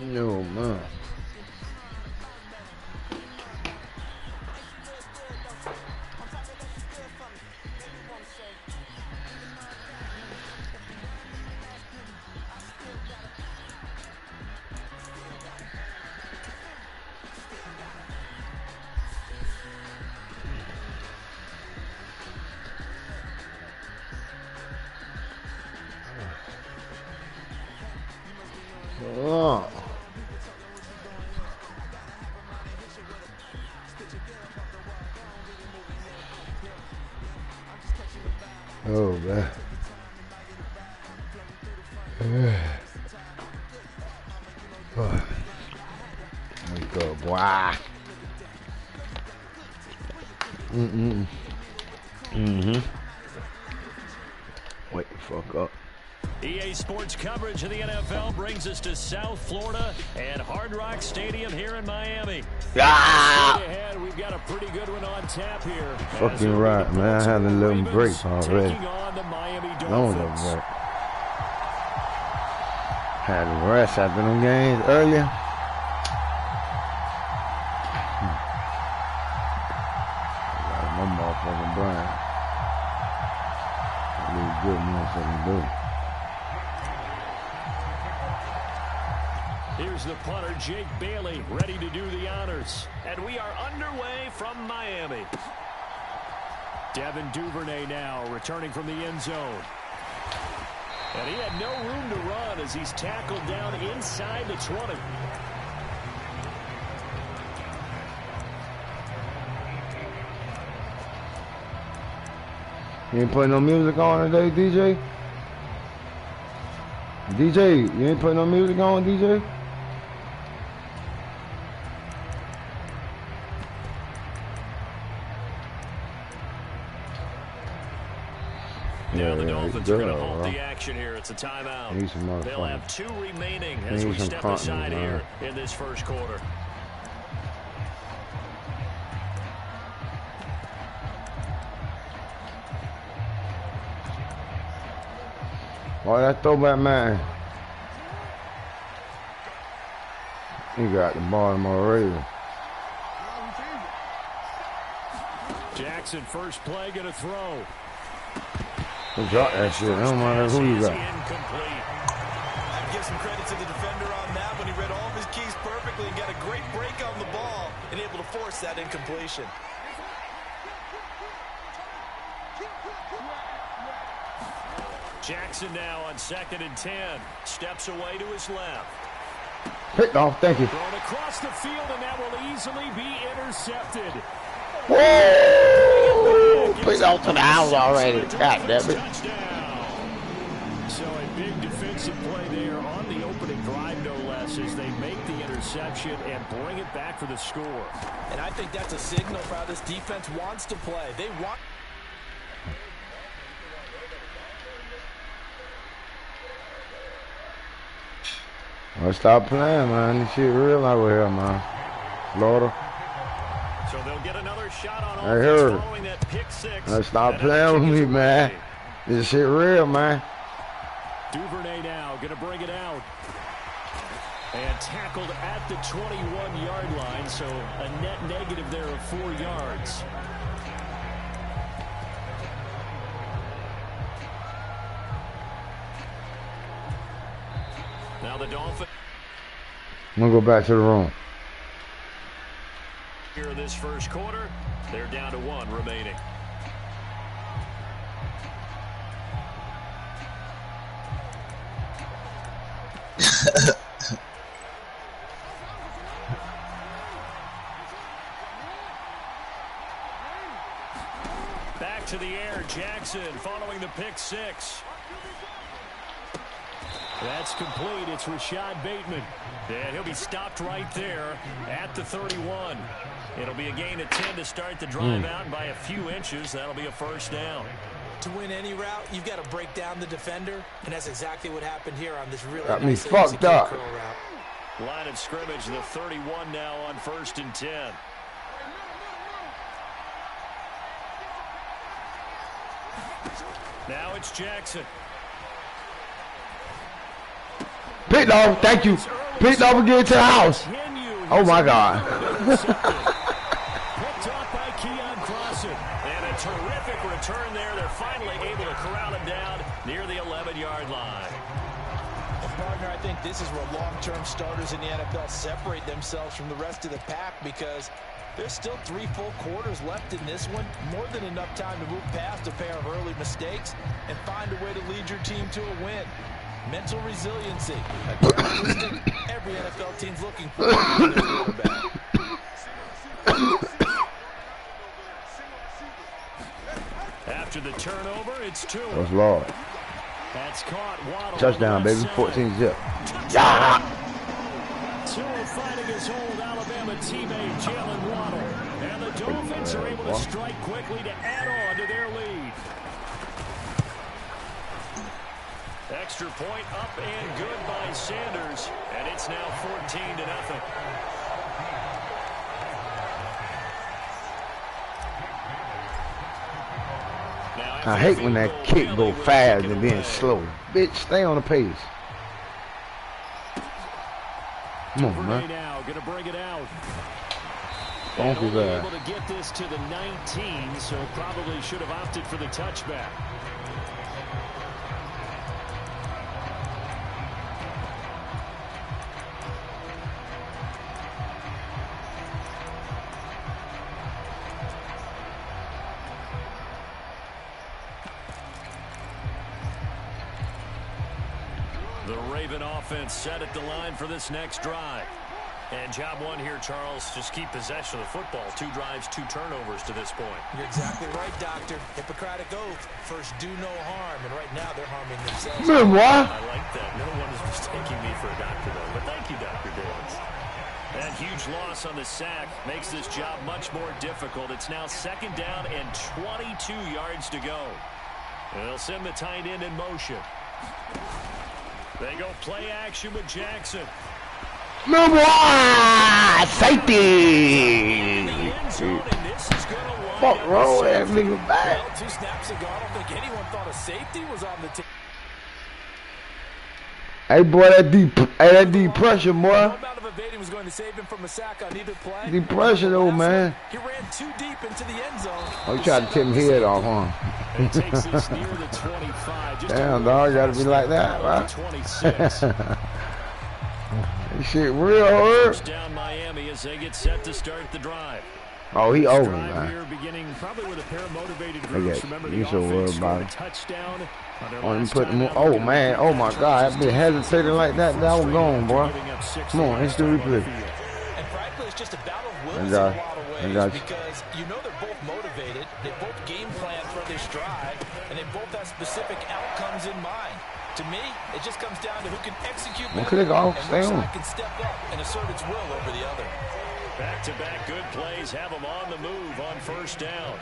No, man. Oh. Oh, man. Wake up, boy. Wake the fuck up. EA Sports coverage of the NFL brings us to South Florida and Hard Rock Stadium here in Miami. Ah! Ahead, we've got a pretty good one on tap here. Fucking right, man. I had to let them break already. On the Miami Long Dolphins. break. Had to rest after them games earlier. My motherfucking brain. Really good motherfucking do. Here's the punter, Jake Bailey, ready to do the honors. And we are underway from Miami. Devin Duvernay now returning from the end zone. And he had no room to run as he's tackled down inside the 20. You ain't putting no music on today, DJ? DJ, you ain't putting no music on, DJ? Yeah, the Dolphins are going to hold the action here. It's a timeout. They'll have 2 remaining as we step aside here in this first quarter. Oh, that throwback man. He got the Baltimore Ravens. Jackson, first play, going to throw. Drop that shit. I don't matter who you got. I'd give some credit to the defender on that when he read all of his keys perfectly and got a great break on the ball and able to force that incompletion. Jackson now on 2nd and 10. Steps away to his left. Picked off, thank you. Thrown across the field, and that will easily be intercepted. Whoa! Picked off to the house already. God damn it. So a big defensive play there on the opening drive, no less, as they make the interception and bring it back for the score. And I think that's a signal for how this defense wants to play. They want... Let's stop playing, man. This shit real out here, man. Florida. So they'll get another shot on I heard. following that pick 6. Let's stop playing with me, man. This shit real, man. Duvernay now going to bring it out. And tackled at the 21-yard line, so a net negative there of 4 yards. Now the Dolphins. I'm gonna go back to the room. Here in this first quarter, they're down to 1 remaining. Back to the air, Jackson following the pick 6. That's complete. It's Rashad Bateman. And he'll be stopped right there at the 31. It'll be a gain of 10 to start the drive out, and by a few inches, that'll be a first down. To win any route, you've got to break down the defender, and that's exactly what happened here on this really Got me nice fucked up. curl route. Line of scrimmage, the 31 now on 1st and 10. Now it's Jackson. Picked off, thank you. Picked up and get to the house. Oh my God. Picked off by Keon Crossan. And a terrific return there. They're finally able to corral it down near the 11-yard line. Partner, I think this is where long-term starters in the NFL separate themselves from the rest of the pack, because there's still 3 full quarters left in this one. More than enough time to move past a pair of early mistakes and find a way to lead your team to a win. Mental resiliency, a characteristic every NFL team's looking for in their quarterback. After the turnover, it's Tua. That's Lord. That's caught. Waddle Touchdown, baby. 14 zip. Yeah. Tua fighting his old Alabama teammate, Jalen Waddle. And the Dolphins are able to strike quickly to add on to their lead. Extra point up and good by Sanders. And it's now 14-0. I hate when that kick go fast and then slow. Bitch, stay on the pace. Come on, man. Now gonna bring it out. Able to get this to the 19, so probably should have opted for the touchback. The Raven offense set at the line for this next drive. And job one here, Charles, just keep possession of the football. 2 drives, 2 turnovers to this point. You're exactly right, Doctor. Hippocratic oath. First, do no harm. And right now, they're harming themselves. What? I like that. No one is mistaking me for a doctor, though. But thank you, Dr. Davis. That huge loss on the sack makes this job much more difficult. It's now 2nd down and 22 yards to go. They'll send the tight end in motion. They go play action with Jackson. Number 1, safety. Fuck wrong that nigga back. Well, 2 snaps ago, I don't think anyone thought a safety was on the team. Hey boy, that deep pressure, boy. No amount of evading was going to save him from a sack on either play. Deep pressure though, man. He ran too deep into the end zone. Oh, you tried to tip him head off, huh? It takes this near the 25. Damn, dog, gotta be like that, right? 26. This shit real hurt. First down Miami as they get set to start the drive. Oh, he over, Drive man. here beginning probably with a pair of motivated I groups. guess Remember you the so worried offense about scored a it. touchdown. Oh, you put them. Oh man, oh my God, I've been hesitating like that. That was gone, boy. Come on, instant replay. And frankly, it's just a battle of wills And in a lot of ways, got you. because you know they're both motivated, they both game plan for this drive, and they both have specific outcomes in mind. To me, it just comes down to who can execute better, click off, and stay which on. side can step up and assert its will over the other. Back-to-back good plays have them on the move on first down.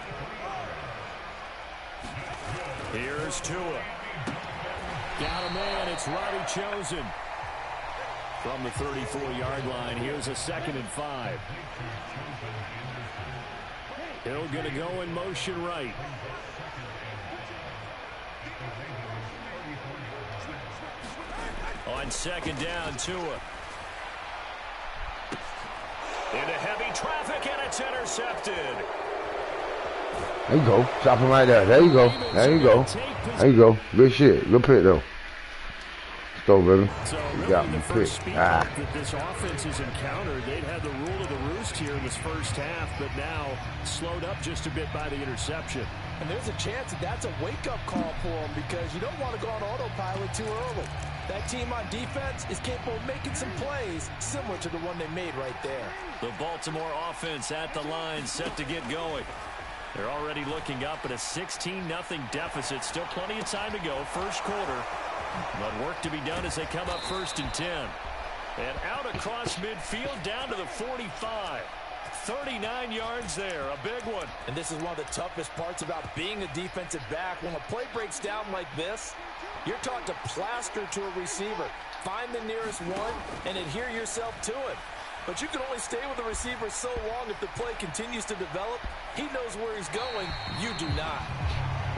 Here's Tua. Got a man, it's Robbie Chosen. From the 34-yard line, here's a 2nd and 5. Hill gonna go in motion right. On 2nd down, Tua. Into heavy traffic, and it's intercepted. There you go. Stop him right there. There you go. There you go. There you go. Good shit. Good pick, though. Let's go, baby. So You really got the me first picked. speed Ah. bump that this offense has encountered. They'd had the rule of the roost here in this first half, but now slowed up just a bit by the interception. And there's a chance that that's a wake-up call for them, because you don't want to go on autopilot too early. That team on defense is capable of making some plays similar to the one they made right there. The Baltimore offense at the line, set to get going. They're already looking up at a 16-0 deficit. Still plenty of time to go, first quarter. But work to be done as they come up 1st and 10. And out across midfield down to the 45. 39 yards there, a big one. And this is one of the toughest parts about being a defensive back. When a play breaks down like this, you're taught to plaster to a receiver. Find the nearest one and adhere yourself to it. But you can only stay with the receiver so long if the play continues to develop. He knows where he's going. You do not.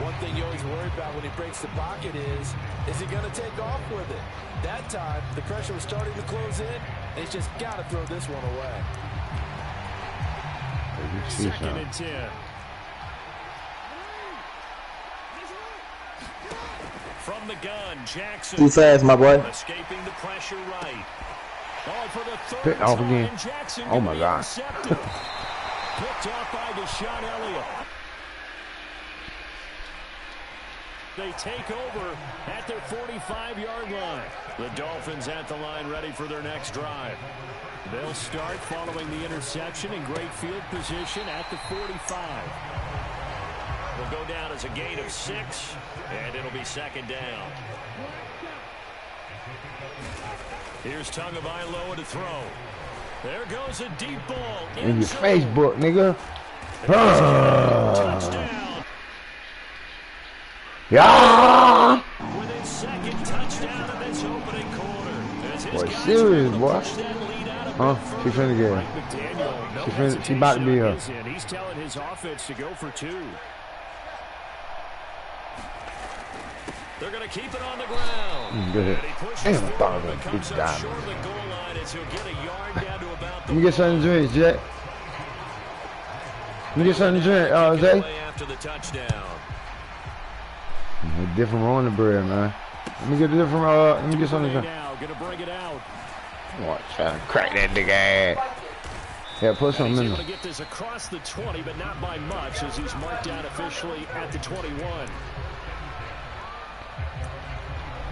One thing you always worry about when he breaks the pocket is he going to take off with it? That time, the pressure was starting to close in, and he's just got to throw this one away. Second and 10. From the gun, Jackson. Too fast, my boy. Escaping the pressure right. Oh, for the third Pick off again. time, Jackson Oh my God. Picked off by Deshaun Elliott. They take over at their 45-yard line. The Dolphins at the line ready for their next drive. They'll start following the interception in great field position at the 45. Will go down as a gain of 6, and it'll be second down. Here's Tagovailoa to throw. There goes a deep ball. In your Facebook, nigga. Touchdown. Yeah. With his second touchdown of this opening quarter. Boy, serious, boy. Huh? She finna get it. She about to be her. He's telling his offense to go for 2. They're going to keep it on the ground. Good hit. Damn, I thought of that. Good job. Let me get something to drink, Jack. Let me get something to drink, Jay. After the touchdown. A different on the bread, man. Let me get a different. Let me get something to drink. Now going to bring it out. What? Trying to crack that nigga ass. Yeah, put something in He's able there. to get this across the 20, but not by much, as he's marked down officially at the 21.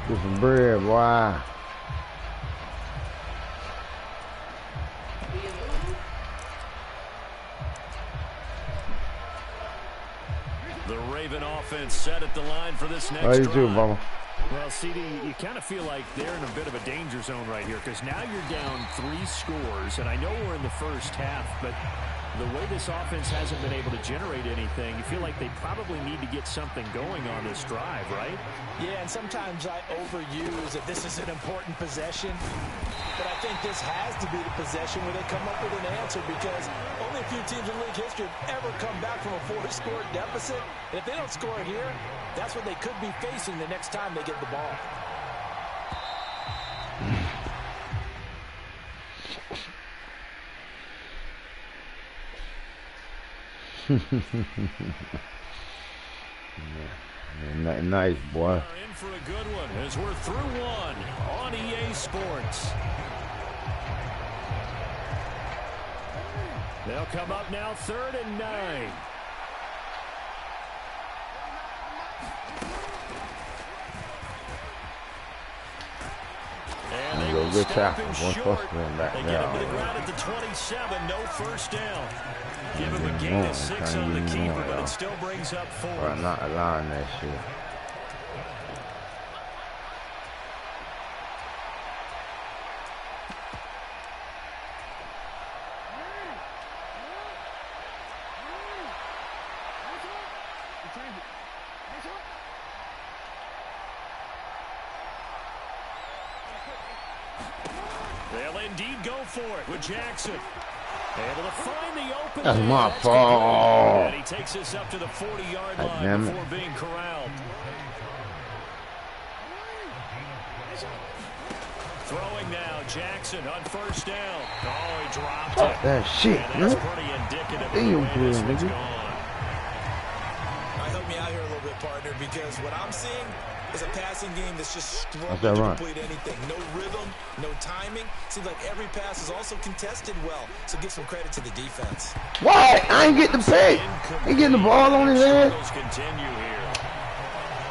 Get some bread, boy. The Raven offense set at the line for this next How you drive. too, Bubba? Well, CD, you kind of feel like they're in a bit of a danger zone right here, because now you're down 3 scores, and I know we're in the first half, but the way this offense hasn't been able to generate anything, you feel like they probably need to get something going on this drive, right? Yeah, and sometimes I overuse that this is an important possession, but I think this has to be the possession where they come up with an answer, because only a few teams in league history have ever come back from a 4-score deficit. And if they don't score here, that's what they could be facing the next time they get the ball. Yeah, nice, boy. We're in for a good one as we're through one on EA Sports. They'll come up now 3rd and 9. And they will good stop tackle. him One short. first man back They there. get him to the ground at the 27, no first down. Give him a gain of 6 on the keeper, but it still brings up 4. I'm not allowing that shit. They'll indeed go for it with Jackson. Able to find the open. That's my fault. And he takes us up to the 40-yard line before being corralled. Throwing now, Jackson on first down. Oh, he dropped it. That shit, and that's pretty indicative of the way this one's gone. Help me out here a little bit, partner, because what I'm seeing is a passing game that's just struggling to complete anything. No rhythm, no timing. Seems like every pass is also contested well. So give some credit to the defense. What? I ain't get the pick. He getting the ball on his head. Continue here.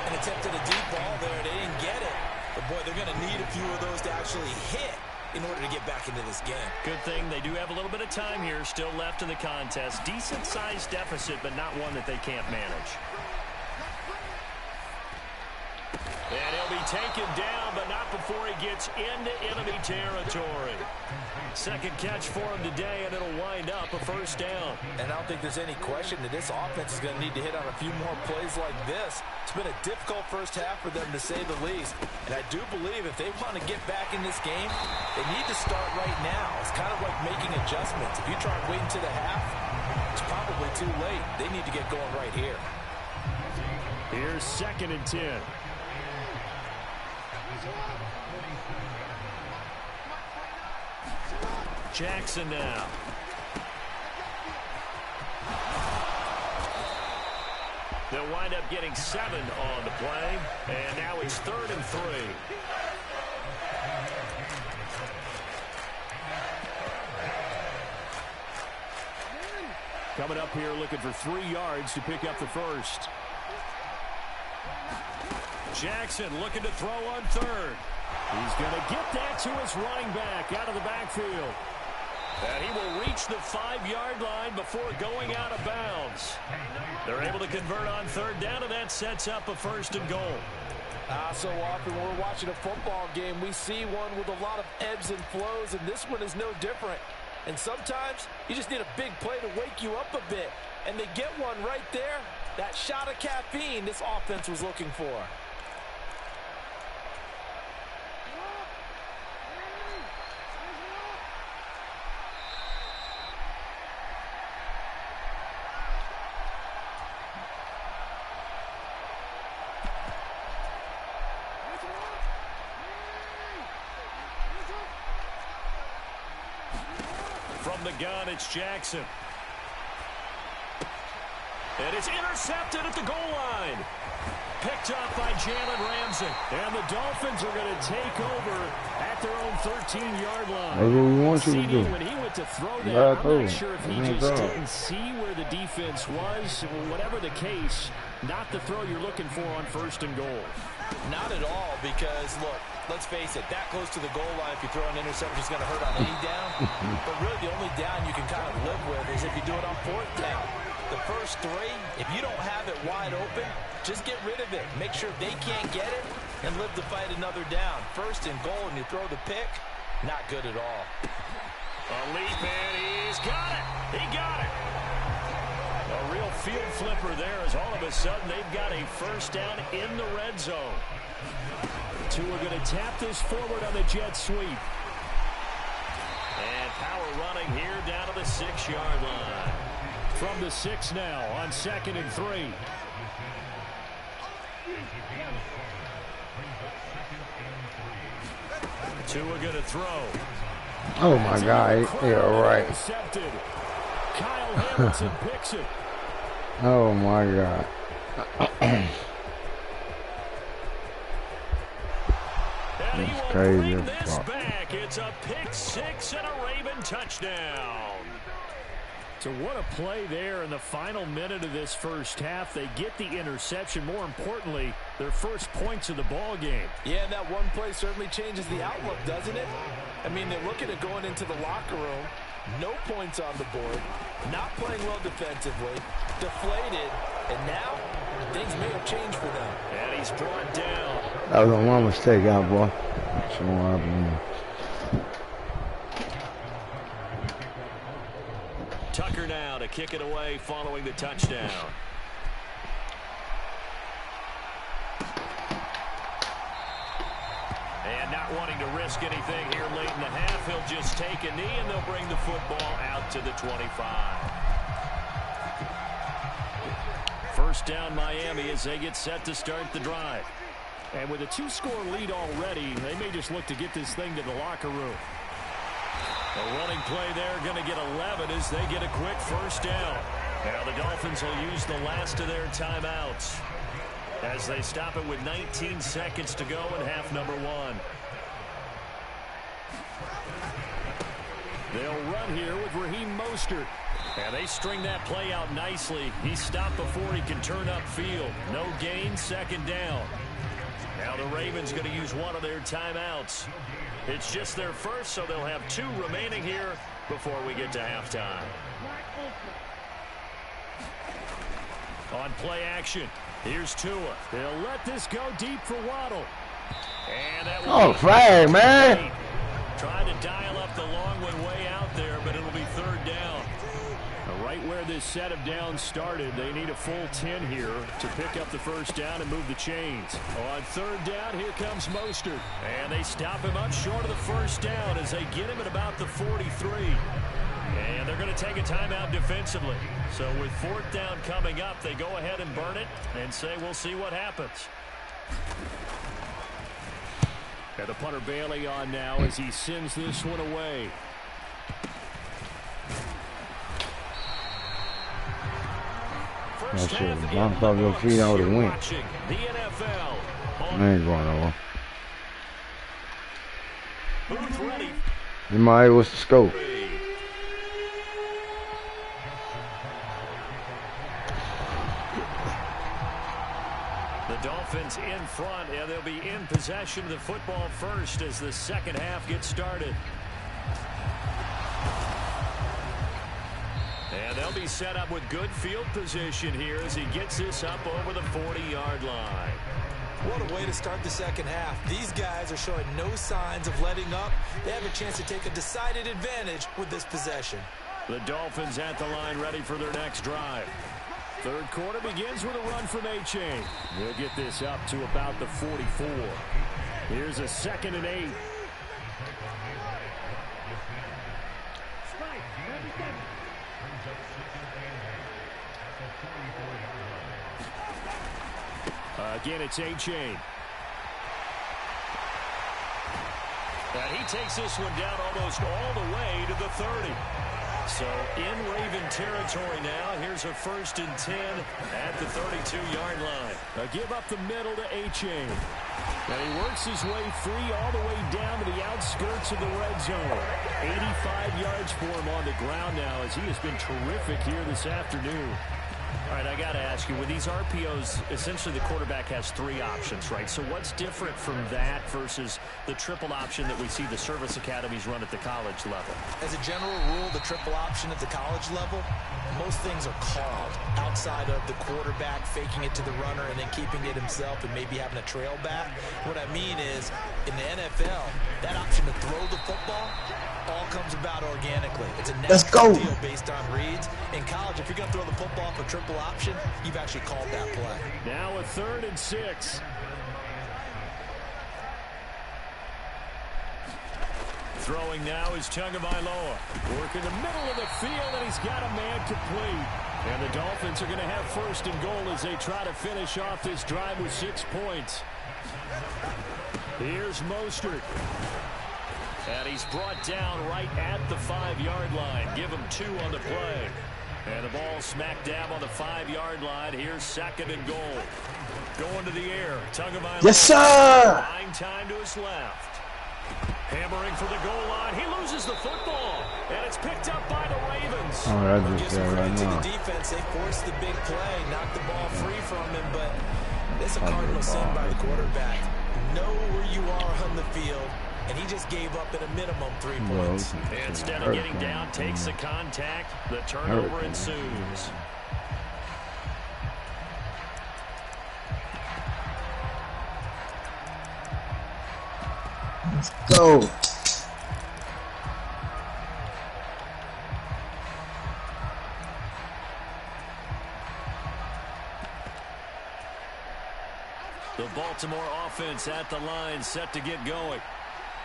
An attempt at a deep ball there. They didn't get it. But, boy, they're going to need a few of those to actually hit in order to get back into this game. Good thing they do have a little bit of time here still left in the contest. Decent-sized deficit, but not one that they can't manage. And he'll be taken down, but not before he gets into enemy territory. Second catch for him today, and it'll wind up a first down. And I don't think there's any question that this offense is going to need to hit on a few more plays like this. It's been a difficult first half for them, to say the least. And I do believe if they want to get back in this game, they need to start right now. It's kind of like making adjustments. If you try and wait until the half, it's probably too late. They need to get going right here. Here's 2nd and 10. Jackson now. They'll wind up getting 7 on the play, and now it's 3rd and 3. Coming up here looking for 3 yards to pick up the first. Jackson looking to throw on 3rd. He's going to get that to his running back out of the backfield. And he will reach the 5-yard line before going out of bounds. They're able to convert on 3rd down, and that sets up a 1st and goal. So often when we're watching a football game, we see one with a lot of ebbs and flows, and this one is no different. And sometimes you just need a big play to wake you up a bit. And they get one right there. That shot of caffeine this offense was looking for. From the gun, it's Jackson. And it's intercepted at the goal line. Picked up by Jalen Ramsey. And the Dolphins are going to take over at their own 13-yard line. That's what we want you to do. When he went to throw that, I'm not sure if he just didn't see where the defense was. Whatever the case, not the throw you're looking for on 1st and goal. Not at all, because, look, let's face it, that close to the goal line, if you throw an interception, is going to hurt on any down. But really, the only down you can kind of live with is if you do it on 4th down. The first 3, if you don't have it wide open, just get rid of it. Make sure they can't get it and live to fight another down. 1st and goal, and you throw the pick, not good at all. A leap, and he's got it. He got it. A real field flipper there as all of a sudden they've got a 1st down in the red zone. Two are going to tap this forward on the jet sweep. And power running here down to the 6-yard line. From the 6 now on 2nd and 3. Two are going to throw. Oh, my God. Yeah, right. Intercepted. Kyle Hamilton picks it. Oh, my God. And he will crazy. bring this back. It's a pick 6 and a Raven touchdown. So what a play there in the final minute of this first half. They get the interception. More importantly, their first points of the ball game. Yeah, and that one play certainly changes the outlook, doesn't it? I mean, they're looking at going into the locker room. No points on the board. Not playing well defensively. Deflated. And now, things may have changed for them. And he's brought down. That was one mistake out, boy. Tucker now to kick it away following the touchdown. And not wanting to risk anything here late in the half, he'll just take a knee and they'll bring the football out to the 25. 1st down Miami as they get set to start the drive. And with a 2-score lead already, they may just look to get this thing to the locker room. A running play there, going to get 11 as they get a quick 1st down. Now the Dolphins will use the last of their timeouts as they stop it with 19 seconds to go in half number 1. They'll run here with Raheem Mostert. And they string that play out nicely. He's stopped before he can turn upfield. No gain, 2nd down. Now the Ravens going to use one of their timeouts. It's just their first, so they'll have 2 remaining here before we get to halftime. On play action, here's Tua. They'll let this go deep for Waddle. And that will flag, man. Trying to dial up the long one way out there, but it'll be 3rd down. Right where this set of downs started, they need a full 10 here to pick up the 1st down and move the chains. On 3rd down, here comes Mostert. And they stop him up short of the 1st down as they get him at about the 43. And they're going to take a timeout defensively. So with 4th down coming up, they go ahead and burn it and say we'll see what happens. And the punter Bailey on now as he sends this one away. That shit bounced off your feet, I would have went. The NFL. I ain't going over. Booth ready. What's the scope? The Dolphins in front, and they'll be in possession of the football first as the second half gets started. And they'll be set up with good field position here as he gets this up over the 40-yard line. What a way to start the second half. These guys are showing no signs of letting up. They have a chance to take a decided advantage with this possession. The Dolphins at the line ready for their next drive. Third quarter begins with a run from A-Chain. They'll get this up to about the 44. Here's a 2nd and 8. Again, it's A-Chain. And he takes this one down almost all the way to the 30. So in Raven territory now. Here's a 1st and 10 at the 32-yard line. A give up the middle to A-Chain. And he works his way free all the way down to the outskirts of the red zone. 85 yards for him on the ground now as he has been terrific here this afternoon. All right, I got to ask you, with these RPOs, essentially the quarterback has 3 options, right? So what's different from that versus the triple option that we see the service academies run at the college level? As a general rule, the triple option at the college level, most things are called outside of the quarterback faking it to the runner and then keeping it himself and maybe having a trail back. What I mean is, in the NFL, that option to throw the football all comes about organically. It's a natural deal based on reads. In college, if you're going to throw the football for triple option, you've actually called that play. Now a 3rd and 6. Throwing now is Tagovailoa. Working the middle of the field, and he's got a man complete. And the Dolphins are going to have 1st and goal as they try to finish off this drive with 6 points. Here's Mostert. And he's brought down right at the 5-yard line. Give him 2 on the play. And the ball smack dab on the 5-yard line. Here's 2nd and goal. Going to the air. Tagovailoa. Yes, sir. Buying time to his left. Hammering for the goal line. He loses the football. And it's picked up by the Ravens. Oh, that's just right to now. the defense. They forced the big play. Knocked the ball free from him. But it's a cardinal sin by the quarterback. Know where you are on the field. And he just gave up at a minimum 3 points. Instead of getting down, takes the contact. The turnover ensues. Let's go. The Baltimore offense at the line, set to get going.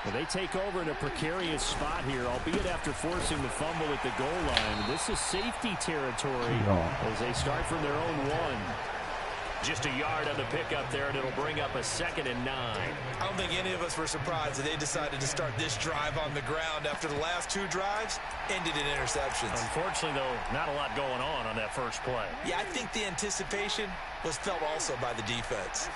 Well, they take over in a precarious spot here, albeit after forcing the fumble at the goal line. This is safety territory as they start from their own 1. Just a yard on the pickup there, and it'll bring up a 2nd and 9. I don't think any of us were surprised that they decided to start this drive on the ground after the last 2 drives ended in interceptions. Unfortunately, though, not a lot going on that first play. Yeah, I think the anticipation was felt also by the defense.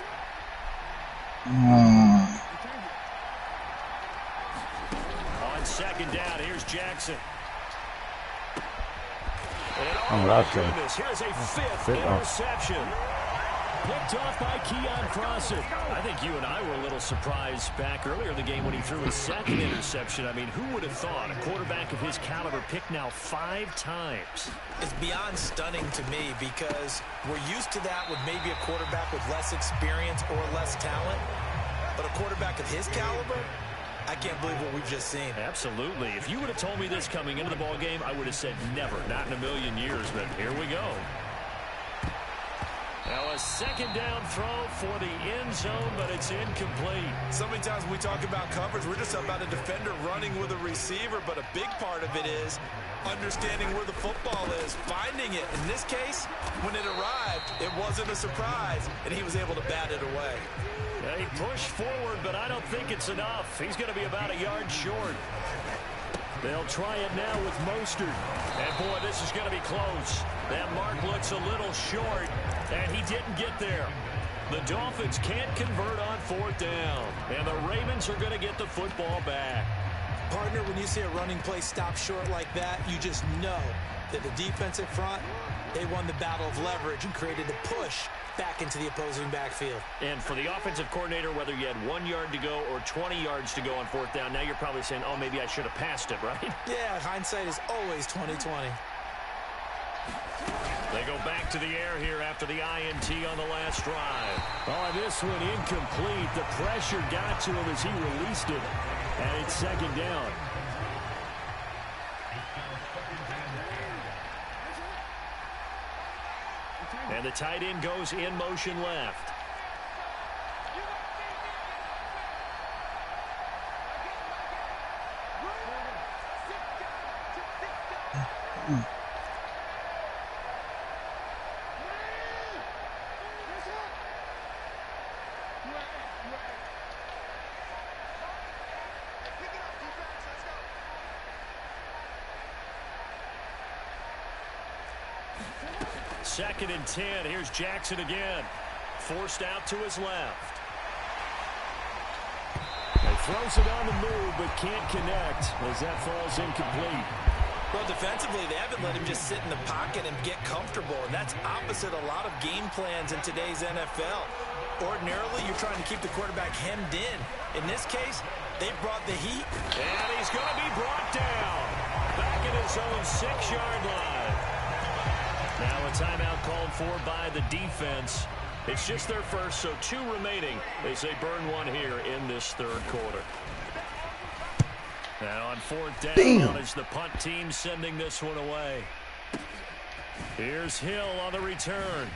On 2nd down, here's Jackson. Oh, that's good. Here's a 5th interception. Picked off by Keon Crossett. I think you and I were a little surprised back earlier in the game when he threw his 2nd interception. I mean, who would have thought a quarterback of his caliber picked now 5 times? It's beyond stunning to me because we're used to that with maybe a quarterback with less experience or less talent. But a quarterback of his caliber, I can't believe what we've just seen. Absolutely. If you would have told me this coming into the ball game, I would have said never, not in a million years. But here we go. Now a A second down throw for the end zone, but it's incomplete. So many times when we talk about coverage, we're just about a defender running with a receiver, but a big part of it is understanding where the football is, finding it. In this case, when it arrived, it wasn't a surprise, and he was able to bat it away. He pushed forward, but I don't think it's enough. He's going to be about a yard short. They'll try it now with Mostert. And, boy, this is going to be close. That mark looks a little short, and he didn't get there. The Dolphins can't convert on fourth down, and the Ravens are going to get the football back. Partner, when you see a running play stop short like that, you just know that the defensive front, they won the battle of leverage and created the push back into the opposing backfield. And for the offensive coordinator, whether you had 1 yard to go or 20 yards to go on fourth down, now you're probably saying, oh, maybe I should have passed it, right? Yeah, hindsight is always 20/20. They go back to the air here after the INT on the last drive. Oh, this one incomplete. The pressure got to him as he released it, and it's second down. And the tight end goes in motion left. Second and 10. Here's Jackson again. Forced out to his left. He throws it on the move, but can't connect as that falls incomplete. Well, defensively, they haven't let him just sit in the pocket and get comfortable, and that's opposite a lot of game plans in today's NFL. Ordinarily, you're trying to keep the quarterback hemmed in. In this case, they brought the heat. And he's going to be brought down. Back at his own 6-yard line. Now a timeout called for by the defense. It's just their first, so 2 remaining as they burn one here in this third quarter. Now on fourth down, it's the punt team sending this one away. Here's Hill on the return.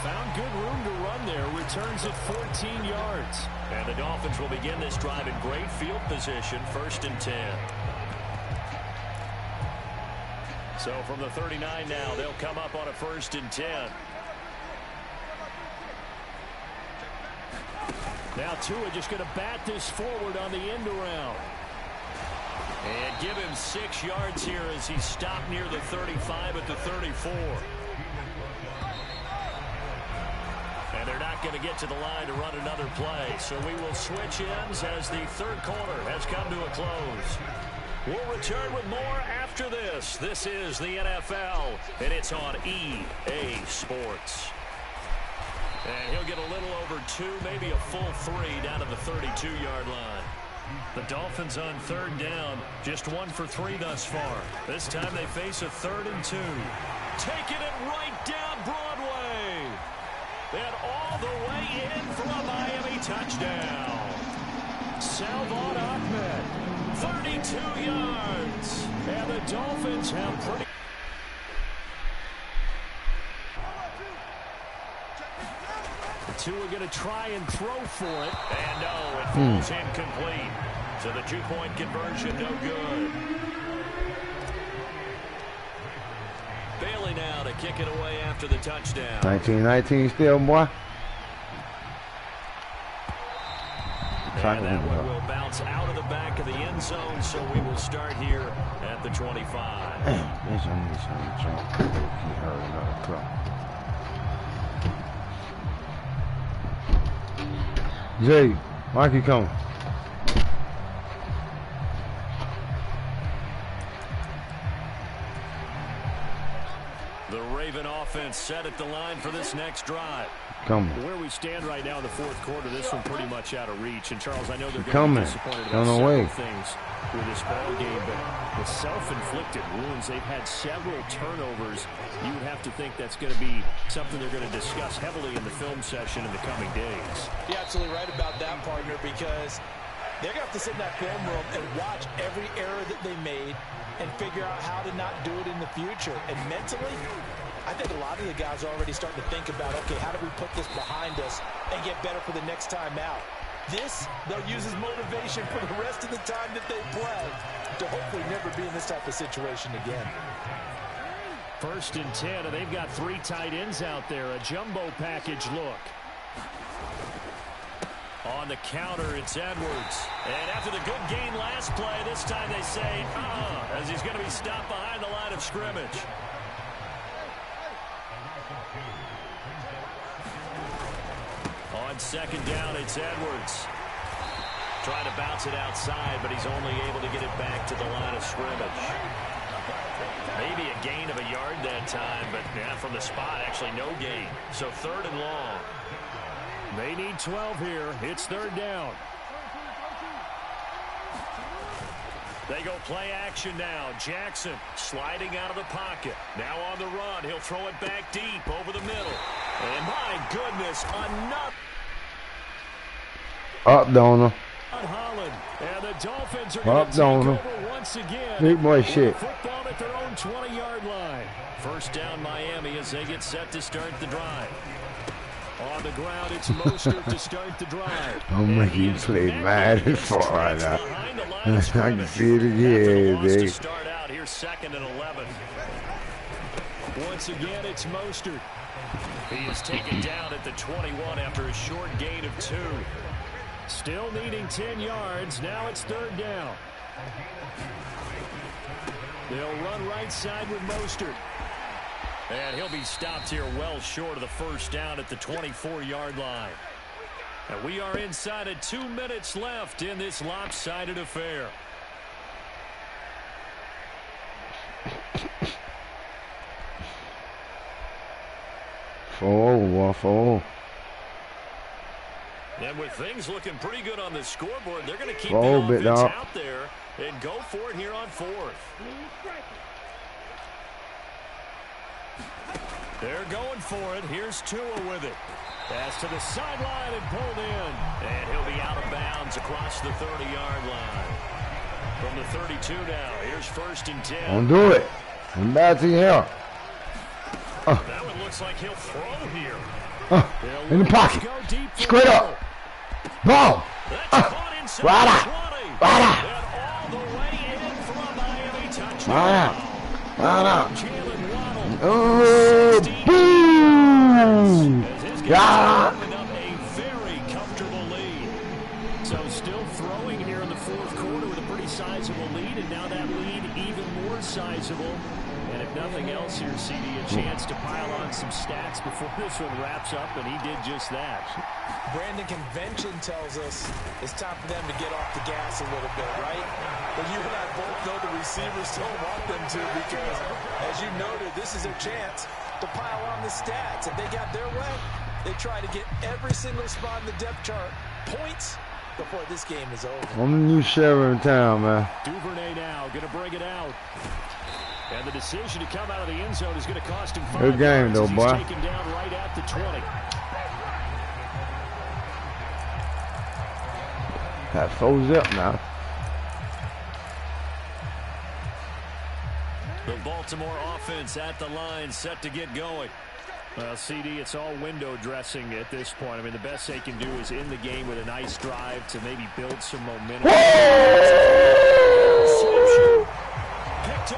Found good room to run there. Returns at 14 yards. And the Dolphins will begin this drive in great field position, 1st and 10. So from the 39 now, they'll come up on a 1st and 10. Now Tua just going to bat this forward on the end around. And give him 6 yards here as he stopped near the 35 at the 34. And they're not going to get to the line to run another play. So we will switch ends as the third quarter has come to a close. We'll return with more after this. This is the NFL, and it's on EA Sports. And he'll get a little over 2, maybe a full 3 down to the 32-yard line. The Dolphins on 3rd down, just 1 for 3 thus far. This time they face a 3rd and 2. Taking it right down Broadway. And all the way in for a Miami touchdown. Salvon Ahmed, 32 yards. And the Dolphins have pretty... Tua going to try and throw for it. And no, it falls incomplete. So the 2-point conversion, no good. Bailey now to kick it away after the touchdown. 19-19 still, boy. And that one will bounce out of the back of the end zone, so we will start here at the 25. Jay, Mikey coming. The Raven offense set at the line for this next drive. Coming. Where we stand right now in the fourth quarter, this one pretty much out of reach. And Charles, I know they're going to be disappointed about several things with this ball game, but the self-inflicted wounds, they've had several turnovers. You would have to think that's going to be something they're going to discuss heavily in the film session in the coming days. You're absolutely right about that, partner, because they're going to have to sit in that film room and watch every error that they made and figure out how to not do it in the future. And mentally, I think a lot of the guys are already starting to think about, okay, how do we put this behind us and get better for the next time out? This, they'll use as motivation for the rest of the time that they play to hopefully never be in this type of situation again. 1st and 10, and they've got 3 tight ends out there. A jumbo package look. On the counter, it's Edwards. And after the good gain last play, this time they say, as he's going to be stopped behind the line of scrimmage. On 2nd down, it's Edwards. Trying to bounce it outside, but he's only able to get it back to the line of scrimmage. Maybe a gain of a yard that time, but from the spot, actually no gain. So 3rd and long. They need 12 here. It's 3rd down. They go play action now. Jackson sliding out of the pocket. Now on the run. He'll throw it back deep over the middle. And my goodness, another. Up, Donald. Holland. And the Dolphins are going to take over once again. Big boy shit. Football at their own 20-yard line. 1st down Miami as they get set to start the drive. On the ground, it's Mostert to start the drive. I'm making you play mad as fuck right now. I can see it again, to start out here, 2nd and 11. Once again, it's Mostert. He is taken down at the 21 after a short gain of 2. Still needing 10 yards. Now it's 3rd down. They'll run right side with Mostert. And he'll be stopped here well short of the 1st down at the 24-yard line. And we are inside of 2 minutes left in this lopsided affair. Four. And with things looking pretty good on the scoreboard, they're going to keep the offense out there and go for it here on 4th. They're going for it. Here's Tua with it. Pass to the sideline and pulled in. And he'll be out of bounds across the 30-yard line. From the 32 now, here's 1st and 10. Don't do it. I'm bad to here. That one looks like he'll throw here. In the pocket. Straight up. Ball. Right out. Oh, boom! Yeah. A very comfortable lead. So still throwing here in the 4th quarter with a pretty sizable lead, and now that lead even more sizable. And if nothing else here, CD, a chance to pile on some stats before this one wraps up, and he did just that. Brandon, convention tells us it's time for them to get off the gas a little bit, right? But you and I both know the receivers don't want them to, because, as you noted, this is their chance to pile on the stats. If they got their way, they try to get every single spot in the depth chart points before this game is over. I'm the new sheriff in town, man. Duvernay now going to bring it out. And the decision to come out of the end zone is going to cost him 5 Good game, though, boy. He's taken down right at the 20. That folds up now. The Baltimore offense at the line, set to get going. Well, CD, it's all window dressing at this point. I mean, the best they can do is in the game with a nice drive to maybe build some momentum.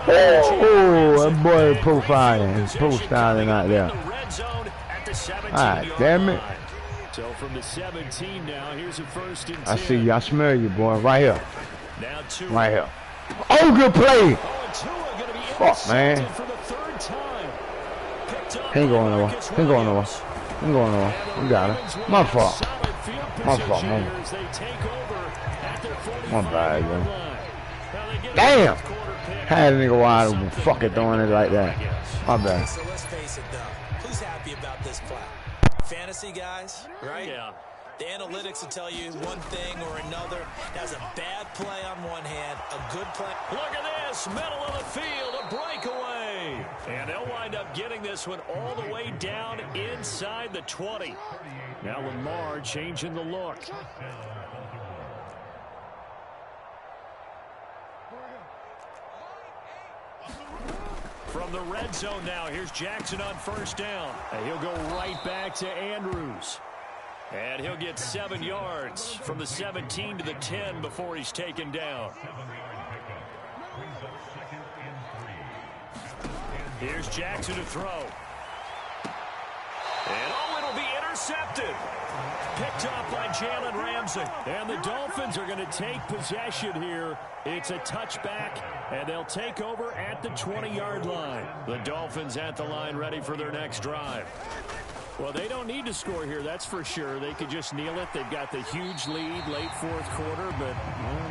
That boy profiling. He's profiling out there. Alright, damn it. So from the 17 now, here's a 1st and 10. I see you. I smell you, boy. Right here. Now Tua. Right here. Oh, good play. Fuck, man. Ain't going nowhere. Ain't going nowhere. Ain't going nowhere. You got it. My fault. My fault, man. My bad, man. Damn. Had a nigga wide open. Fuck it, throwing it like that. My bad. So let's face it, though. Who's happy about this play? Fantasy guys, right? Yeah. The analytics will tell you one thing or another. That's a bad play on one hand, a good play. Look at this, middle of the field, a breakaway. And they'll wind up getting this one all the way down inside the 20. Now Lamar changing the look. From the red zone now, here's Jackson on first down. And he'll go right back to Andrews. And he'll get 7 yards from the 17 to the 10 before he's taken down. Here's Jackson to throw. And it'll be intercepted. Picked off by Jalen Ramsey. And the Dolphins are going to take possession here. It's a touchback, and they'll take over at the 20-yard line. The Dolphins at the line ready for their next drive. Well, they don't need to score here, that's for sure. They could just kneel it. They've got the huge lead late fourth quarter, but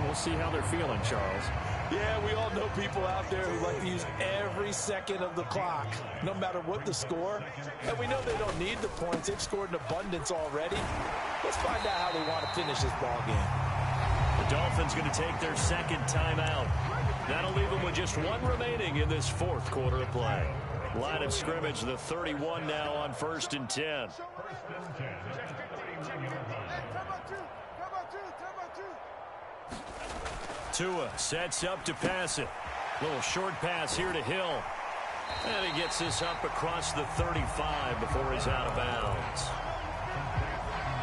we'll see how they're feeling, Charles. Yeah, we all know people out there who like to use every second of the clock, no matter what the score. And we know they don't need the points. They've scored in abundance already. Let's find out how they want to finish this ball game. The Dolphins going to take their second timeout. That'll leave them with just 1 remaining in this fourth quarter of play. Line of scrimmage, the 31 now on 1st and 10. Tua sets up to pass it. Little short pass here to Hill. And he gets this up across the 35 before he's out of bounds.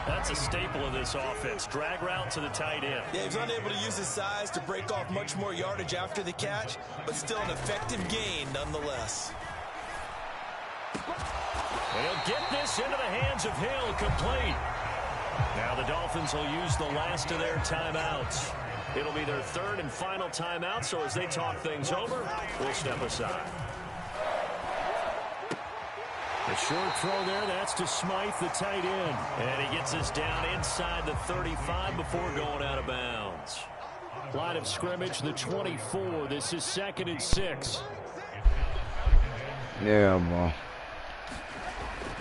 That's a staple of this offense. Drag route to the tight end. Yeah, he's unable to use his size to break off much more yardage after the catch, but still an effective gain nonetheless. And he'll get this into the hands of Hill, complete. Now the Dolphins will use the last of their timeouts. It'll be their 3rd and final timeout, so as they talk things over, we'll step aside. A short throw there, that's to Smythe, the tight end. And he gets this down inside the 35 before going out of bounds. Line of scrimmage, the 24. This is 2nd and 6. Yeah, bro.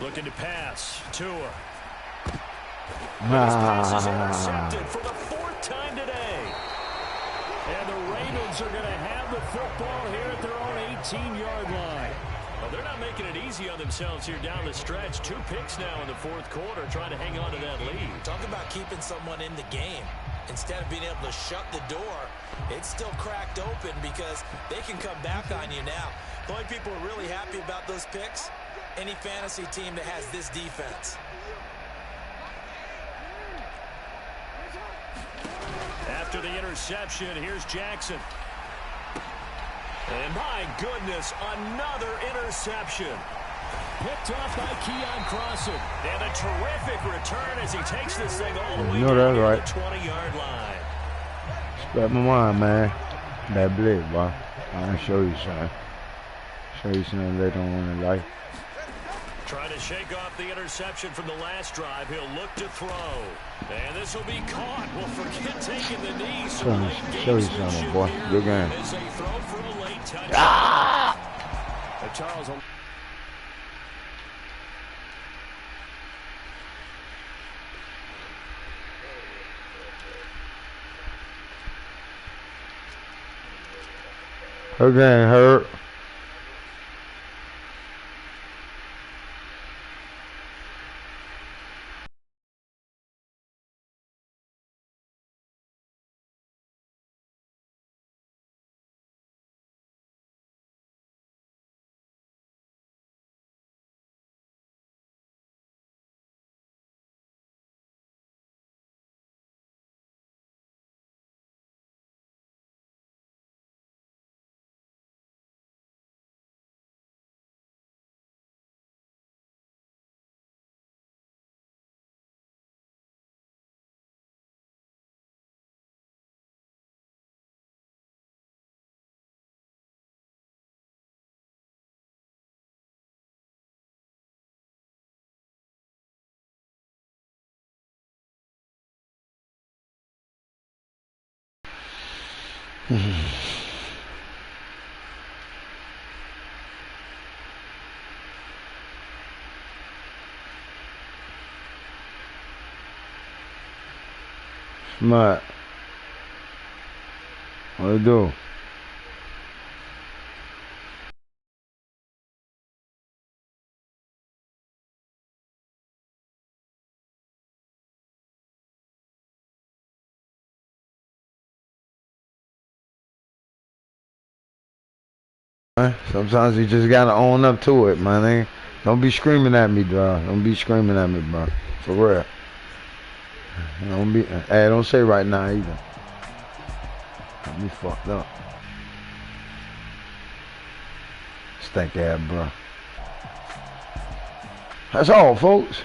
Looking to pass. Tua. This pass is intercepted for the 4th time today. And the Ravens are going to have the football here at their own 18-yard line. Well, they're not making it easy on themselves here down the stretch. 2 picks now in the 4th quarter, trying to hang on to that lead. Talk about keeping someone in the game. Instead of being able to shut the door, it's still cracked open because they can come back on you now. The only people who are really happy about those picks, any fantasy team that has this defense. After the interception, here's Jackson. And my goodness, another interception. Picked off by Keon Crossan. And a terrific return as he takes this thing all the way down to the 20-yard line. Spread my mind, man. That blitz, boy. I'm going to show you something. Show you something later on in life. Trying to shake off the interception from the last drive. He'll look to throw. And this will be caught. We'll forget taking the knee. So show you something, boy. Good game. As they throw for a late touchdown. Charles. Okay, hurt. Smart. What do you do? Sometimes you just gotta own up to it, man. Don't be screaming at me, bro. Don't be screaming at me, bro. For real. Don't say right now either. Got me fucked up. Stank ass, bro. That's all, folks.